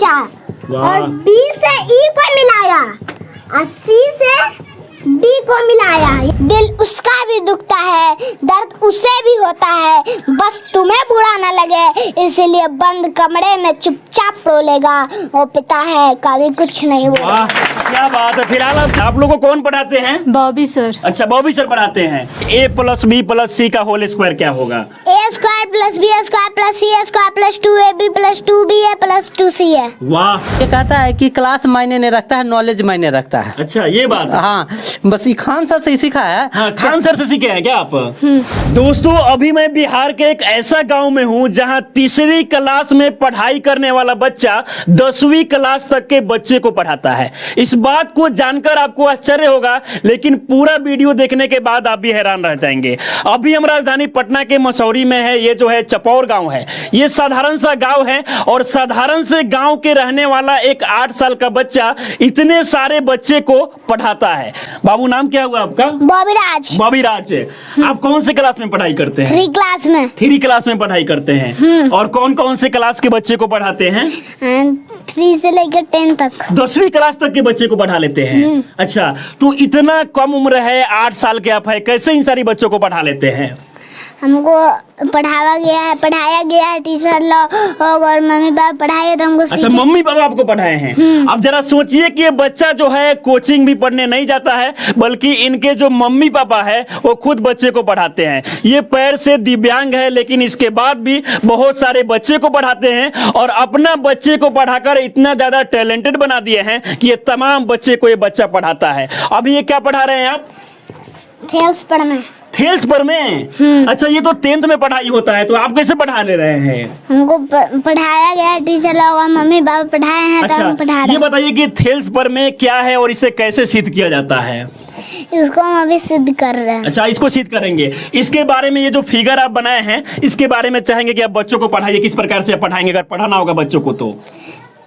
खींचा और बी से ई को मिलाया और सी से डी को मिलाया। दिल उसका भी दुखता है, दर्द उसे भी होता है, बस तुम्हें बुरा न लगे इसलिए बंद कमरे में चुपचाप रो लेगा। वो पिता है कभी कुछ नहीं बोला। क्या बात है। फिलहाल आप लोगों को कौन पढ़ाते हैं? बॉबी सर। अच्छा, बॉबी सर पढ़ाते हैं। a + b + c का होल स्क्वायर क्या होगा? a² + b² + c² + 2ab + 2ba + 2c है। वाह। ये कहता है कि क्लास मायने नहीं रखता है, नॉलेज मायने रखता है। अच्छा, ये बात है। हाँ, बस ये खान सर से ही सीखा है। हाँ, खान सर से सीखे हैं क्या आप? दोस्तों, अभी मैं बिहार के एक ऐसा गांव में हूं जहां तीसरी क्लास में पढ़ाई करने वाला बच्चा 10वीं क्लास तक के बच्चे को पढ़ाता है। इस बात को जानकर आपको आश्चर्य होगा, लेकिन पूरा वीडियो देखने के बाद आप भी हैरान रह जाएंगे। अभी हम राजधानी पटना के मसौरी में है। ये जो है चपौर गांव है। ये साधारण सा गांव है और साधारण से गांव के रहने वाला एक 8 साल का बच्चा इतने सारे बच्चे को पढ़ाता है। बाबू, नाम क्या हुआ आपका? बॉबीराज। बॉबीराज। आप कौन से क्लास में पढ़ाई करते हैं? 3 क्लास में। 3 क्लास में पढ़ाई करते हैं। और कौन कौन से क्लास के बच्चे को पढ़ाते हैं? 3 से लेकर 10 तक। 10वीं क्लास तक के बच्चे को पढ़ा लेते हैं। अच्छा, तो इतना कम उम्र है, 8 साल के आप है, कैसे इन सारी बच्चों को पढ़ा लेते हैं? हमको पढ़ाया गया है टीचर लोग और मम्मी पापा पढ़ाए तो हमको। अच्छा, मम्मी पापा आपको पढ़ाए हैं। अब जरा सोचिए कि ये बच्चा जो है कोचिंग भी पढ़ने नहीं जाता है, बल्कि इनके जो मम्मी पापा है वो खुद बच्चे को पढ़ाते हैं। ये पैर से दिव्यांग है, लेकिन इसके बाद भी बहुत सारे बच्चे को पढ़ाते हैं और अपना बच्चे को पढ़ाकर इतना ज्यादा टैलेंटेड बना दिए हैं कि ये तमाम बच्चे को ये बच्चा पढ़ाता है। अभी ये क्या पढ़ा रहे हैं आप? थेल्स पढ़ना। थेल्स पर में? अच्छा, ये तो 10th में पढ़ाई होता है, तो आप कैसे पढ़ा ले रहे हैं? हमको पढ़ाया गया है टीचर लोग और मम्मी पापा पढ़ाए हैं। अच्छा, तो हम पढ़ा रहे ये हैं। बताइए कि थेल्स पर में क्या है और इसे कैसे सिद्ध किया जाता है? इसको हम अभी सिद्ध कर रहे हैं। अच्छा, इसको सिद्ध करेंगे। इसके बारे में ये जो फिगर आप बनाए हैं, इसके बारे में चाहेंगे कि आप बच्चों को पढ़ाइए। किस प्रकार से आप पढ़ाएंगे अगर पढ़ाना होगा बच्चों को तो?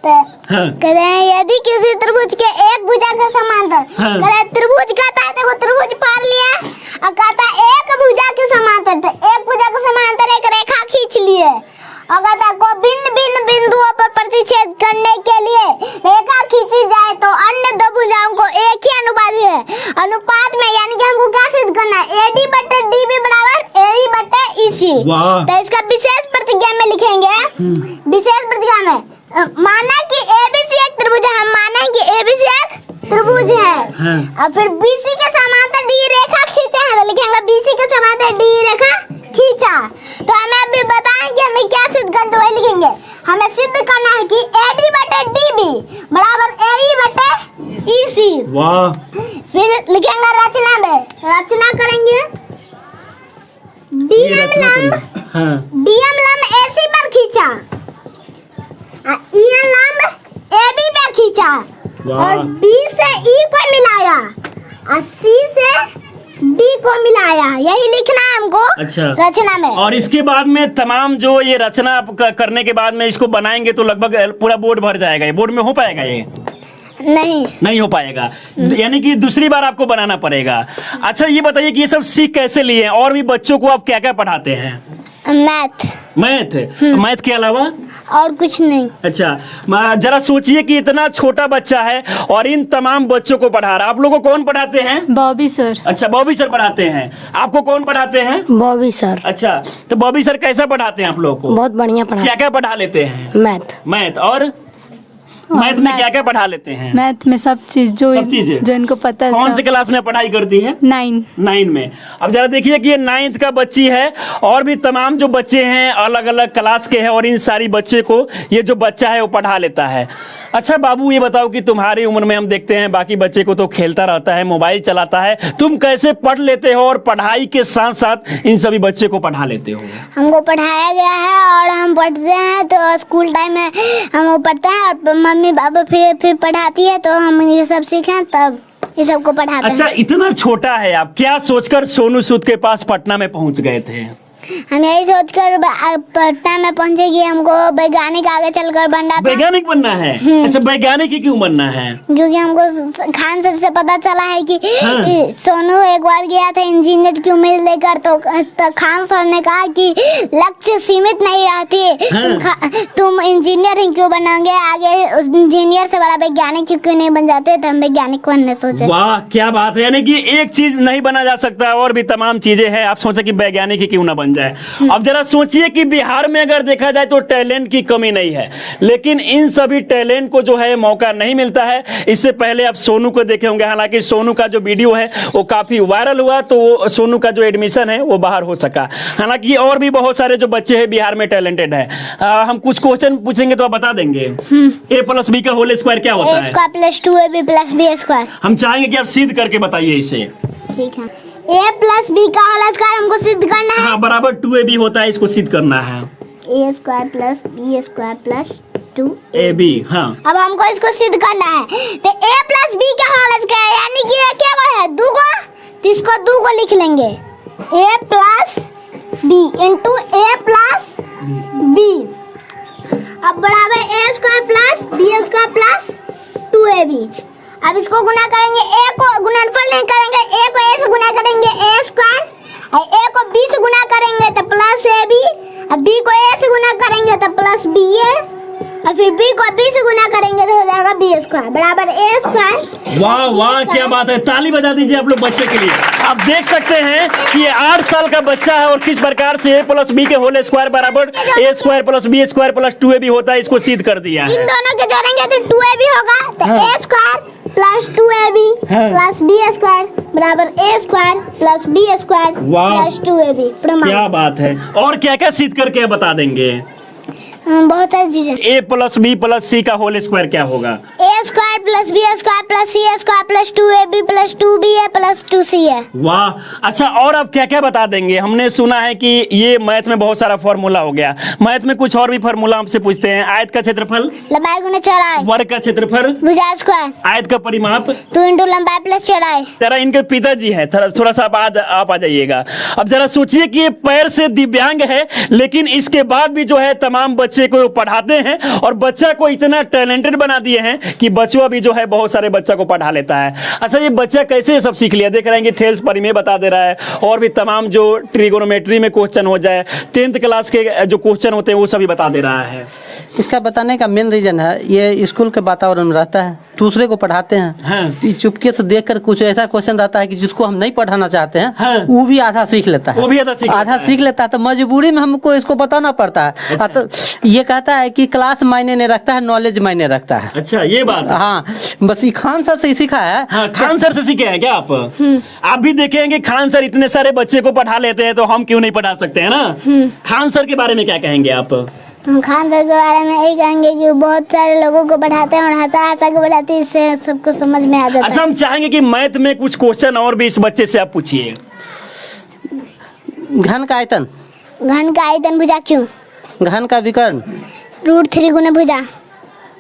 हाँ। कहते हैं यदि किसी त्रिभुज के एक भुजा के समांतर, कहते त्रिभुज कहता है, देखो त्रिभुज पार लिया और कहता है एक भुजा के समांतर, तो एक भुजा के समांतर एक रेखा खींच लिए और कहता है को भिन्न भिन्न बिंदुओं पर प्रतिच्छेद करने के लिए रेखा खींची जाए तो अन्य 2 भुजाओं को एक ही अनुपात है अनुपात में, यानी कि हमको क्या सिद्ध करना है? AD/DB = AE/EC। तो इसका विशेष प्रतिज्ञा में लिखेंगे। विशेष प्रतिज्ञा में माना कि ABC एक त्रिभुज है। हम माना कि ABC एक त्रिभुज है और फिर BC के समांतर D रेखा खींचा है, तो लिखेंगे BC के समांतर D रेखा खींचा। तो हमें अभी बताएं कि हमें क्या सिद्ध करना है, वही लिखेंगे। हमें सिद्ध करना है कि AD/DB = AE/EC। वाह। फिर लिखेंगे रचना में, रचना करेंगे। DM लंब AC पर खींचा, EN लंब AB पे खींचा और B से E को मिलाया और C से D को मिलाया। यही लिखना है हमको। अच्छा। रचना में। और इसके बाद में तमाम जो ये रचना आप करने के बाद में इसको बनाएंगे तो लगभग पूरा बोर्ड भर जाएगा। ये बोर्ड में हो पाएगा? ये नहीं हो पाएगा, यानी कि दूसरी बार आपको बनाना पड़ेगा। अच्छा, ये बताइए कि ये सब सीख कैसे लिए हैं और भी बच्चों को आप क्या क्या पढ़ाते हैं? मैथ के अलावा और कुछ नहीं। अच्छा, जरा सोचिए कि इतना छोटा बच्चा है और इन तमाम बच्चों को पढ़ा रहा है। आप लोगों को कौन पढ़ाते हैं? बॉबी सर। अच्छा, बॉबी सर पढ़ाते हैं। आपको कौन पढ़ाते हैं? बॉबी सर। अच्छा, तो बॉबी सर कैसा पढ़ाते हैं आप लोगों को? बहुत बढ़िया पढ़ाते हैं। क्या क्या पढ़ा लेते हैं? मैथ और मैथ में क्या क्या पढ़ा लेते हैं? मैथ में सब चीज जो इनको पता है। कौन से क्लास में पढ़ाई करती है? 9 में। अब जरा देखिए कि ये 9th का बच्ची है और भी तमाम जो बच्चे हैं अलग अलग क्लास के हैं और इन सारी बच्चे को ये जो बच्चा है वो पढ़ा लेता है। अच्छा बाबू, ये बताओ कि तुम्हारी उम्र में हम देखते हैं बाकी बच्चे को तो खेलता रहता है, मोबाइल चलाता है, तुम कैसे पढ़ लेते हो और पढ़ाई के साथ साथ इन सभी बच्चे को पढ़ा लेते हो? हमको पढ़ाया गया है और हम पढ़ते हैं, तो स्कूल टाइम में हम वो पढ़ते हैं और मम्मी पापा फिर पढ़ाती है, तो हम ये सब सीखें तब ये सबको पढ़ाते हैं। अच्छा, इतना छोटा है, आप क्या सोचकर सोनू सूद के पास पटना में पहुंच गए थे? हम यही सोचकर पटना में पहुंचे कि हमको वैज्ञानिक आगे चलकर बनना था। वैज्ञानिक बनना है? अच्छा, वैज्ञानिक ही क्यों बनना है? क्योंकि हमको खान सर से पता चला है कि हाँ। सोनू एक बार गया था इंजीनियर की उम्मीद लेकर, तो खान सर ने कहा कि लक्ष्य सीमित नहीं रहती, हाँ। तुम इंजीनियर ही क्यों बनोगे, आगे उस इंजीनियर से बड़ा वैज्ञानिक क्यों नहीं बन जाते, तो हम वैज्ञानिक बनने सोचे। वाह, क्या बात है। यानी कि एक चीज नहीं बना जा सकता और भी तमाम चीजें हैं, आप सोचे कि वैज्ञानिक ही क्यों ना बन जाए। अब जरा सोचिए कि बिहार में अगर देखा जाए तो टैलेंट की कमी नहीं है, लेकिन इन सभी टैलेंट को जो है मौका नहीं मिलता है। इससे पहले आप सोनू को देखे होंगे, हालांकि सोनू का जो वीडियो है वो काफी वायरल हुआ, तो सोनू का जो एडमिशन है वो बाहर हो सका। हालांकि और भी बहुत सारे जो बच्चे हैं बिहार में टैलेंटेड है। हम कुछ क्वेश्चन पूछेंगे तो आप बता देंगे। a+b का होल स्क्वायर क्या होता है? a² + 2ab + b²। हम चाहेंगे कि आप सिद्ध करके बताइए इसे। ठीक है, a+b का होल स्क्वायर हमको सिद्ध करना है। हाँ, बराबर 2ab होता है, इसको सिद्ध करना है। a² + b² + 2ab। हाँ, अब हमको इसको सिद्ध करना है, तो a+b का होल स्क्वायर यानी कि ये क्या है, दूगो, तो इसको दूगो लिख लेंगे, a+b * a+b। अब बराबर a² + b² + 2ab। अब इसको गुना करेंगे, a को गुणनफल नहीं करेंगे, a को a से गुना करेंगे a² और a को b से गुना करेंगे तो +ab, अब b को a से गुना करेंगे तो +ba, और फिर b को b से गुना करेंगे तो हो जाएगा b² बराबर a²। वाह वाह, क्या बात है। ताली बजा दीजिए आप लोग बच्चे के लिए। आप देख सकते हैं कि ये 8 साल का बच्चा है और किस प्रकार से a+b के होल स्क्वायर बराबर a² + b² + 2ab होता है, इसको सिद्ध कर दिया इन है। दोनों के जोड़ेंगे तो 2ab होगा, तो हाँ। a² + 2ab हाँ। + b² बराबर a² + b² वाह। + 2ab प्रमाण। क्या बात है। और क्या क्या सिद्ध करके बता देंगे? बहुत सारी चीजें। a+b + c का होल स्क्वायर क्या होगा? a² + b² + c² + 2ab + 2ba + 2c है। वाह। अच्छा, और अब क्या क्या बता देंगे? हमने सुना है कि ये मैथ में बहुत सारा फॉर्मूला हो गया, मैथ में कुछ और भी फॉर्मूला हमसे पूछते हैं। आयत का क्षेत्रफल, लंबाई गुना चौड़ाई, वर्ग का क्षेत्रफल, भुजा स्क्वायर, आयत का परिमाप। 2 × लंबाई + चौड़ाई। जरा इनके पिताजी हैं, थोड़ा सा आप आ जाइएगा। अब जरा सोचिए कि ये पैर से दिव्यांग है, लेकिन इसके बाद भी जो है तमाम बच्चे को पढ़ाते हैं और बच्चा को इतना टैलेंटेड बना दिए हैं कि बच्चों भी जो है बहुत सारे बच्चा को पढ़ा लेता है। अच्छा, ये बच्चा कैसे ये सब सीख लिया? देख रहे हैं कि थेल्स परिमेय बता दे रहा है और भी तमाम जो ट्रिगोनोमेट्री में क्वेश्चन हो जाए, 10th क्लास के जो क्वेश्चन होते हैं वो सभी बता दे रहा है। इसका बताने का मेन रीजन है ये स्कूल के वातावरण में रहता है, दूसरे को पढ़ाते हैं। हाँ। चुपके से देखकर कुछ ऐसा क्वेश्चन रहता है कि जिसको हम नहीं पढ़ाना चाहते हैं, हाँ। वो भी आधा सीख लेता है। वो भी आधा सीख लेता है। तो मजबूरी में हमको इसको बताना पड़ता है। अच्छा। तो ये कहता है कि क्लास मायने नहीं रखता है, नॉलेज मायने रखता है। अच्छा, ये बात है। हाँ, बस ये खान सर से ही सीखा है। हाँ, खान सर से सीखे हैं क्या आप? आप भी देखेंगे खान सर इतने सारे बच्चे को पढ़ा लेते हैं, तो हम क्यों नहीं पढ़ा सकते हैं ना? खान सर के बारे में क्या कहेंगे आप? हम खान सर के बारे में यही कहेंगे कि वो बहुत सारे लोगों को पढ़ाते हैं और हंसा के पढ़ाते हैं, इससे सबको समझ में आ जाता है। अच्छा, हम चाहेंगे कि मैथ में कुछ क्वेश्चन और भी इस बच्चे से आप पूछिए। घन का आयतन, घन का आयतन भुजा क्यों, घन का विकर्ण, √3 गुना भुजा,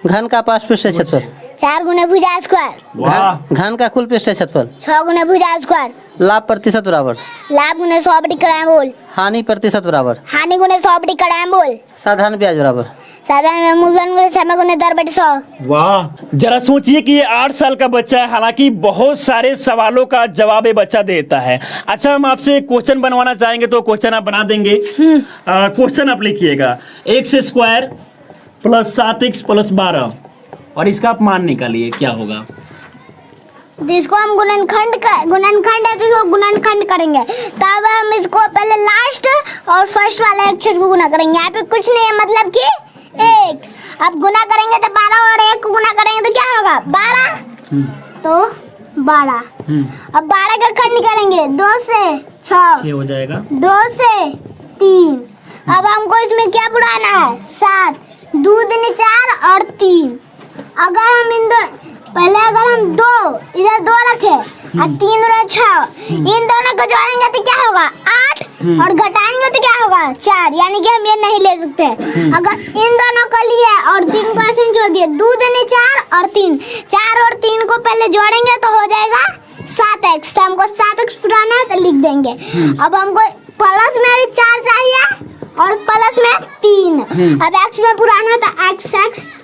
घन का पार्श्व पृष्ठीय क्षेत्रफल, 4 गुना भुजा स्क्वायर, वाह। घन का कुल पृष्ठीय क्षेत्रफल, 6 गुना भुजा स्क्वायर, लाभ प्रतिशत बराबर, लाभ गुना 100/100 बोल, हानि प्रतिशत बराबर, हानि गुना 100/100 बोल, साधारण ब्याज बराबर, साधारण मूलधन गुना समय गुना दर/100। वाह। जरा सोचिए कि ये 8 साल का बच्चा है, हालांकि बहुत सारे सवालों का जवाब ये बच्चा देता है। अच्छा, हम आपसे क्वेश्चन बनवाना चाहेंगे तो क्वेश्चन आप बना देंगे? क्वेश्चन आप लिखिएगा, x² + 7x + 12 और इसका आप मान निकालिए क्या होगा। जिसको हम गुणनखंड है तो इसको गुणनखंड करेंगे, तब हम इसको पहले लास्ट और फर्स्ट वाले अक्षर को गुना करेंगे। यहाँ पे कुछ नहीं है, मतलब कि 1। अब गुना करेंगे तो 12 और 1 को गुना करेंगे तो क्या होगा, 12 तो 12। अब 12 का खंड करेंगे, 2 से 6 हो जाएगा, 2 से 3। अब हमको इसमें क्या बुलाना है, 7, 2 दूनी 4 और 3। अगर हम अगर हम 2 इधर 2 रखे और 3 और 6, इन दोनों को जोड़ेंगे तो क्या होगा, 8 और घटाएंगे तो क्या होगा, 4। यानी कि हम ये नहीं ले सकते। अगर इन दोनों को लिए और 3 को ऐसे जोड़ दिए, 2 दूनी 4 और 3, 4 और 3 को पहले जोड़ेंगे तो हो जाएगा 7x। तो हमको 7x पुराना है तो लिख देंगे। अब हमको प्लस में भी 4 चाहिए और प्लस में 3। अब x में पुराना तो x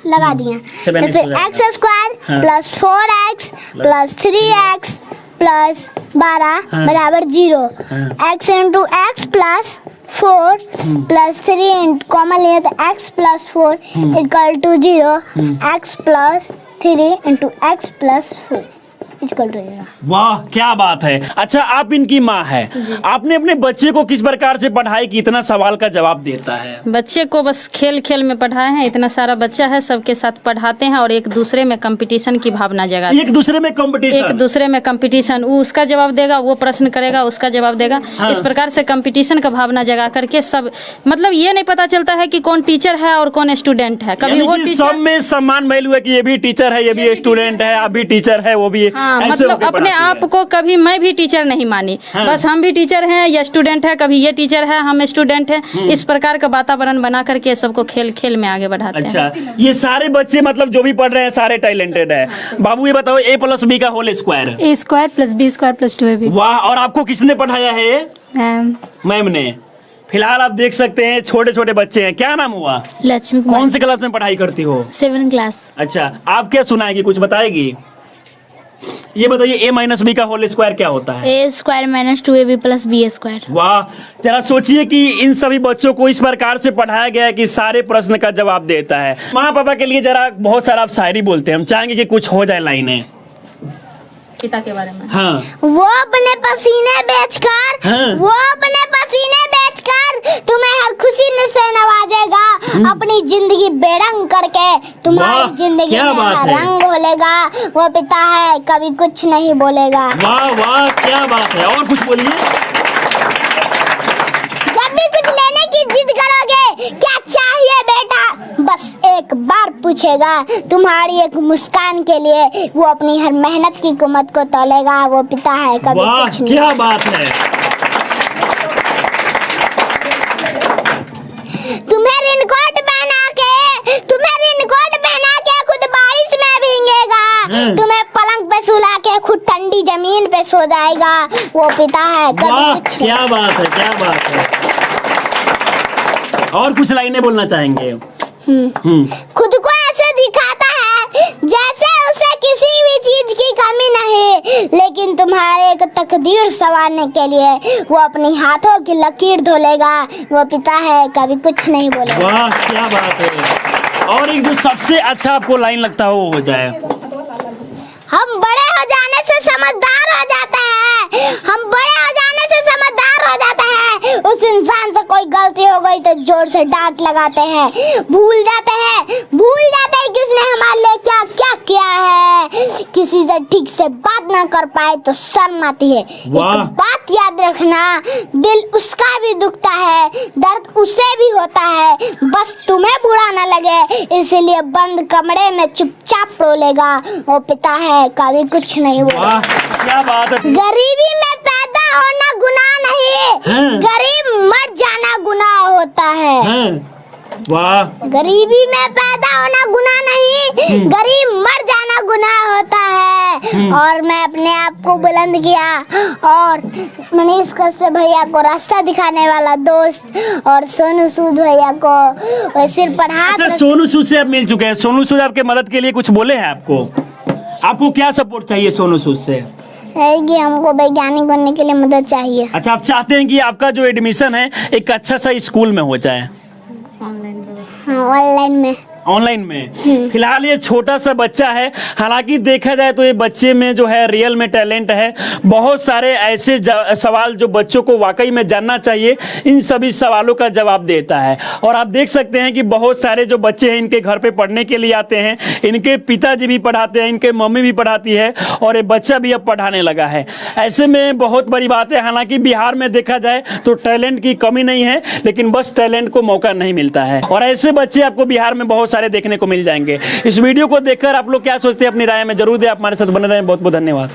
लगा दिए, तो फिर x square plus 4x plus 3x plus 12 बराबर 0। x into x plus 4 plus 3 common लिए तो x plus 4 equal to 0। x plus 3 into x plus 4 equal to 0। वाह क्या बात है। अच्छा आप इनकी माँ है, आपने अपने बच्चे को किस प्रकार से पढ़ाई कि इतना सवाल का जवाब देता है? बच्चे को बस खेल खेल में पढ़ाए हैं। इतना सारा बच्चा है, सबके साथ पढ़ाते हैं और एक दूसरे में कंपटीशन की भावना जगाते हैं। एक दूसरे में कंपटीशन, एक दूसरे में कंपटीशन, वो उसका जवाब देगा, वो प्रश्न करेगा, उसका जवाब देगा। हाँ। इस प्रकार से कंपटीशन का भावना जगा करके सब मतलब ये नहीं पता चलता है कि कौन टीचर है और कौन स्टूडेंट है। कभी वो टीचर सब में सम्मान वैल्यू है कि ये भी टीचर है, ये भी स्टूडेंट है, आप भी टीचर है, वो भी। हाँ, मतलब अपने आप को कभी मैं भी टीचर नहीं मानी। हाँ। बस हम भी टीचर हैं या स्टूडेंट है, कभी ये टीचर है हम स्टूडेंट हैं। इस प्रकार का वातावरण बना करके सबको खेल खेल में आगे बढ़ाते हैं। अच्छा ये सारे बच्चे मतलब जो भी पढ़ रहे हैं सारे टैलेंटेड है। बाबू ये बताओ a प्लस बी का whole square? A square plus B square plus 2ab। वाह, और आपको किसने पढ़ाया है ये? मैम मैम ने। फिलहाल आप देख सकते हैं छोटे छोटे बच्चे हैं। क्या नाम हुआ? लक्ष्मी कौन कुमार से क्लास में पढ़ाई करती हो? 7 क्लास। अच्छा आप क्या सुनाएगी, कुछ बताएगी? ये बताइए a माइनस बी का होल स्क्वायर क्या होता है? A square minus 2ab plus B square. वाह, जरा सोचिए कि इन सभी बच्चों को इस प्रकार से पढ़ाया गया है कि सारे प्रश्न का जवाब देता है। माँ पापा के लिए जरा बहुत सारा आप शायरी बोलते हैं, हम चाहेंगे कि कुछ हो जाए लाइनें। पिता के बारे में। हाँ वो अपने पसीने बेचकर हाँ। वो अपने पसीने बेचकर तुम्हें हर खुशी से नवाजेगा। अपनी जिंदगी बेरंग करके वाह, तुम्हारी जिंदगी क्या में बात हर है। रंग घोलेगा। वो पिता है कभी कुछ नहीं बोलेगा। वाह वाह क्या बात है। और कुछ बोलिए। जब भी कुछ लेने की जिद करोगे, क्या चाहिए बेटा, बस एक बार पूछेगा। तुम्हारी एक मुस्कान के लिए वो अपनी हर मेहनत की कीमत को तोलेगा। वो पिता है कभी वाह कुछ नहीं। क्या बात है। तुम्हें रेनकोट पहना के खुद बारिश में भीगेगा। तुम्हें पलंग पे सुला के खुद ठंडी जमीन पे सो जाएगा। वो पिता है कभी वाह कुछ क्या बात है, क्या बात है। और कुछ लाइनें बोलना चाहेंगे? खुद को ऐसे दिखाता है जैसे उसे किसी भी चीज की कमी नहीं, लेकिन तुम्हारे एक तकदीर संवारने के लिए वो अपनी हाथों की लकीर धोलेगा। वो पिता है कभी कुछ नहीं बोलेगा। वाह क्या बात है। और एक जो सबसे अच्छा आपको लाइन लगता है वो हो जाए। हम बड़े हो जाने से समझदार हो जाते हैं। हम बड़े हो जाने से समझदार हो जाते हैं। उस इंसान से कोई गलती हो गई तो जोर से डांट लगाते हैं। भूल जाते हैं कि उसने हमारे लिए क्या क्या किया है। किसी से ठीक से बात ना कर पाए तो शर्म आती है। वाह। एक बात याद रखना, दिल उसका भी दुखता है, दर्द उसे भी होता है, बस तुम्हें बुरा ना लगे इसलिए बंद कमरे में चुपचाप रोलेगा। वो पिता है कभी कुछ नहीं बोलेगा। वाह क्या बात है। गरीबी में पैदा होना गुनाह नहीं, हाँ। गरीब मर जाना गुनाह होता है। हाँ। वाह गरीबी में पैदा होना गुनाह नहीं, गरीब मर जाना गुनाह होता है। और मैं अपने आप को बुलंद किया और मनीष कश्यप भैया को रास्ता दिखाने वाला दोस्त और सोनू सूद भैया को सिर पर हाथ अच्छा सोनू सूद से आप मिल चुके हैं। सोनू सूद आपके मदद के लिए कुछ बोले हैं आपको? आपको क्या सपोर्ट चाहिए सोनू सूद से? है कि हमको वैज्ञानिक बनने के लिए मदद चाहिए। अच्छा आप चाहते हैं कि आपका जो एडमिशन है एक अच्छा सा स्कूल में हो जाए? हाँ ऑनलाइन में। ऑनलाइन में। फिलहाल ये छोटा सा बच्चा है, हालांकि देखा जाए तो ये बच्चे में जो है रियल में टैलेंट है। बहुत सारे ऐसे सवाल जो बच्चों को वाकई में जानना चाहिए, इन सभी सवालों का जवाब देता है। और आप देख सकते हैं कि बहुत सारे जो बच्चे हैं इनके घर पे पढ़ने के लिए आते हैं। इनके पिताजी भी पढ़ाते हैं, इनके मम्मी भी पढ़ाती है और ये बच्चा भी अब पढ़ाने लगा है। ऐसे में बहुत बड़ी बात है। हालांकि बिहार में देखा जाए तो टैलेंट की कमी नहीं है, लेकिन बस टैलेंट को मौका नहीं मिलता है। और ऐसे बच्चे आपको बिहार में बहुत सारे देखने को मिल जाएंगे। इस वीडियो को देखकर आप लोग क्या सोचते हैं अपनी राय में जरूर दें। आप हमारे साथ बने रहें। बहुत बहुत धन्यवाद।